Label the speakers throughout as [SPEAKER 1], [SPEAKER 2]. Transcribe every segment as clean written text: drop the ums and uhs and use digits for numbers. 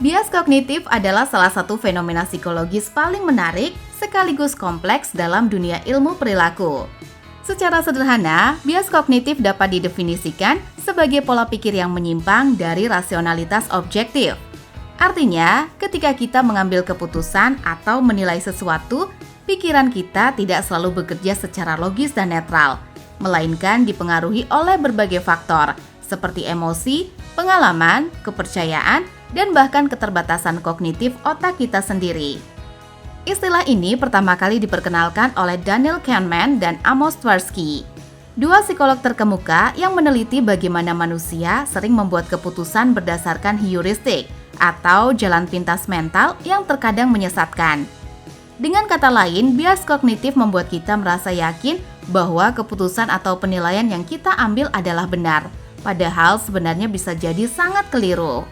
[SPEAKER 1] Bias kognitif adalah salah satu fenomena psikologis paling menarik sekaligus kompleks dalam dunia ilmu perilaku. Secara sederhana, bias kognitif dapat didefinisikan sebagai pola pikir yang menyimpang dari rasionalitas objektif. Artinya, ketika kita mengambil keputusan atau menilai sesuatu, pikiran kita tidak selalu bekerja secara logis dan netral, melainkan dipengaruhi oleh berbagai faktor, seperti emosi, pengalaman, kepercayaan, dan bahkan keterbatasan kognitif otak kita sendiri. Istilah ini pertama kali diperkenalkan oleh Daniel Kahneman dan Amos Tversky, dua psikolog terkemuka yang meneliti bagaimana manusia sering membuat keputusan berdasarkan heuristik atau jalan pintas mental yang terkadang menyesatkan. Dengan kata lain, bias kognitif membuat kita merasa yakin bahwa keputusan atau penilaian yang kita ambil adalah benar, padahal sebenarnya bisa jadi sangat keliru.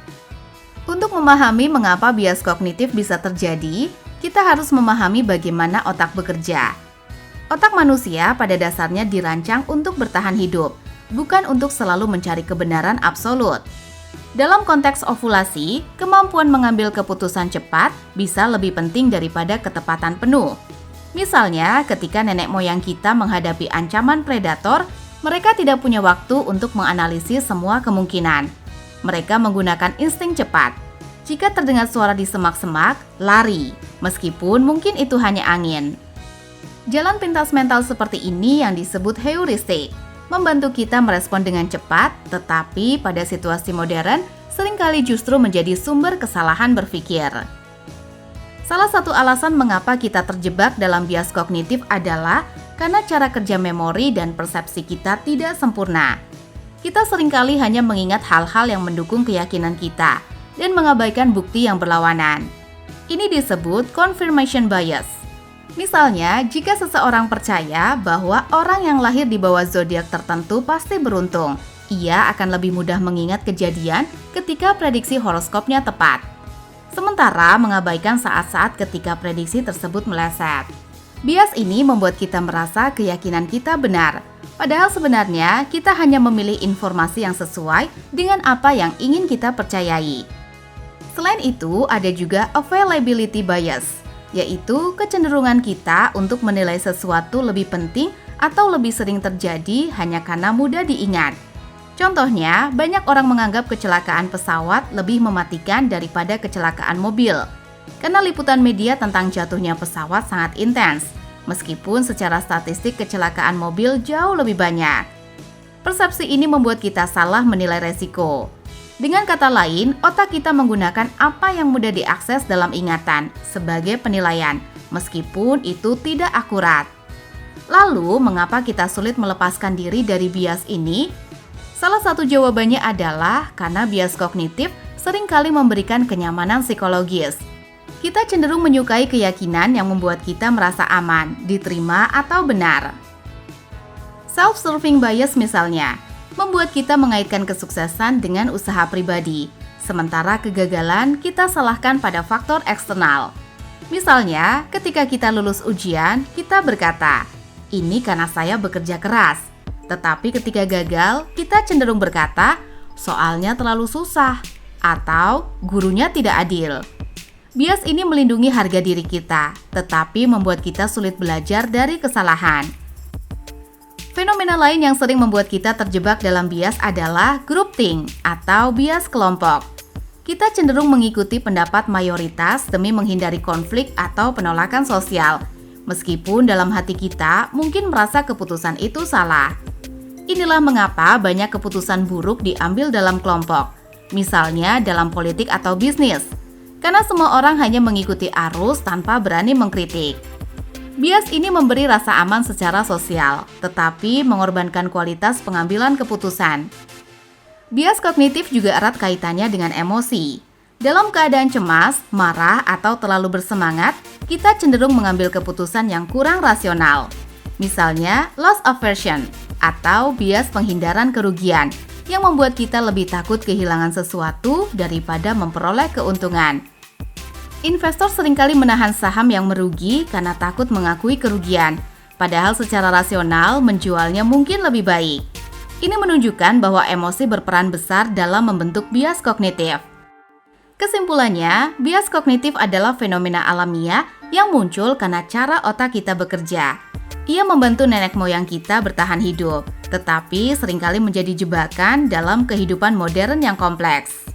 [SPEAKER 1] Untuk memahami mengapa bias kognitif bisa terjadi, kita harus memahami bagaimana otak bekerja. Otak manusia pada dasarnya dirancang untuk bertahan hidup, bukan untuk selalu mencari kebenaran absolut. Dalam konteks ovulasi, kemampuan mengambil keputusan cepat bisa lebih penting daripada ketepatan penuh. Misalnya, ketika nenek moyang kita menghadapi ancaman predator, mereka tidak punya waktu untuk menganalisis semua kemungkinan. Mereka menggunakan insting cepat. Jika terdengar suara di semak-semak, lari, meskipun mungkin itu hanya angin. Jalan pintas mental seperti ini yang disebut heuristik, membantu kita merespon dengan cepat, tetapi pada situasi modern, seringkali justru menjadi sumber kesalahan berpikir. Salah satu alasan mengapa kita terjebak dalam bias kognitif adalah karena cara kerja memori dan persepsi kita tidak sempurna. Kita seringkali hanya mengingat hal-hal yang mendukung keyakinan kita dan mengabaikan bukti yang berlawanan. Ini disebut confirmation bias. Misalnya, jika seseorang percaya bahwa orang yang lahir di bawah zodiak tertentu pasti beruntung, ia akan lebih mudah mengingat kejadian ketika prediksi horoskopnya tepat. Sementara mengabaikan saat-saat ketika prediksi tersebut meleset. Bias ini membuat kita merasa keyakinan kita benar, padahal sebenarnya kita hanya memilih informasi yang sesuai dengan apa yang ingin kita percayai. Selain itu, ada juga availability bias, yaitu kecenderungan kita untuk menilai sesuatu lebih penting atau lebih sering terjadi hanya karena mudah diingat. Contohnya, banyak orang menganggap kecelakaan pesawat lebih mematikan daripada kecelakaan mobil, karena liputan media tentang jatuhnya pesawat sangat intens, meskipun secara statistik kecelakaan mobil jauh lebih banyak. Persepsi ini membuat kita salah menilai resiko. Dengan kata lain, otak kita menggunakan apa yang mudah diakses dalam ingatan sebagai penilaian, meskipun itu tidak akurat. Lalu, mengapa kita sulit melepaskan diri dari bias ini? Salah satu jawabannya adalah karena bias kognitif seringkali memberikan kenyamanan psikologis. Kita cenderung menyukai keyakinan yang membuat kita merasa aman, diterima, atau benar. Self-serving bias misalnya, membuat kita mengaitkan kesuksesan dengan usaha pribadi, sementara kegagalan kita salahkan pada faktor eksternal. Misalnya, ketika kita lulus ujian, kita berkata, "Ini karena saya bekerja keras." Tetapi ketika gagal, kita cenderung berkata, "Soalnya terlalu susah," atau "gurunya tidak adil." Bias ini melindungi harga diri kita, tetapi membuat kita sulit belajar dari kesalahan. Fenomena lain yang sering membuat kita terjebak dalam bias adalah groupthink atau bias kelompok. Kita cenderung mengikuti pendapat mayoritas demi menghindari konflik atau penolakan sosial, meskipun dalam hati kita mungkin merasa keputusan itu salah. Inilah mengapa banyak keputusan buruk diambil dalam kelompok, misalnya dalam politik atau bisnis, karena semua orang hanya mengikuti arus tanpa berani mengkritik. Bias ini memberi rasa aman secara sosial, tetapi mengorbankan kualitas pengambilan keputusan. Bias kognitif juga erat kaitannya dengan emosi. Dalam keadaan cemas, marah, atau terlalu bersemangat, kita cenderung mengambil keputusan yang kurang rasional. Misalnya, loss aversion atau bias penghindaran kerugian yang membuat kita lebih takut kehilangan sesuatu daripada memperoleh keuntungan. Investor seringkali menahan saham yang merugi karena takut mengakui kerugian, padahal secara rasional menjualnya mungkin lebih baik. Ini menunjukkan bahwa emosi berperan besar dalam membentuk bias kognitif. Kesimpulannya, bias kognitif adalah fenomena alamiah yang muncul karena cara otak kita bekerja. Ia membantu nenek moyang kita bertahan hidup, tetapi seringkali menjadi jebakan dalam kehidupan modern yang kompleks.